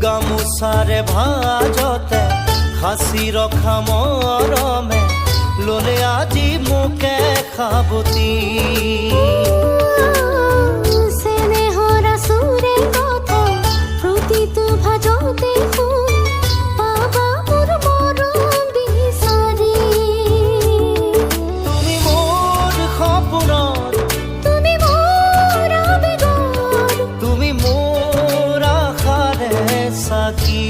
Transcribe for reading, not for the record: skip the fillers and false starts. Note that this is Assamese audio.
গামোচাৰে ভাজতে সাঁচি ৰখা মৰমে ললে আজি মোকে সাৱটি। স্নেহৰ আচুৰে কথা প্ৰতিটো ভাজতে পাবা মোৰ মৰম বিচাৰি। তুমি মোৰ সপোনৰ, তুমি মোৰ আবেগৰ, তুমি মোৰ আশাৰে চাকি।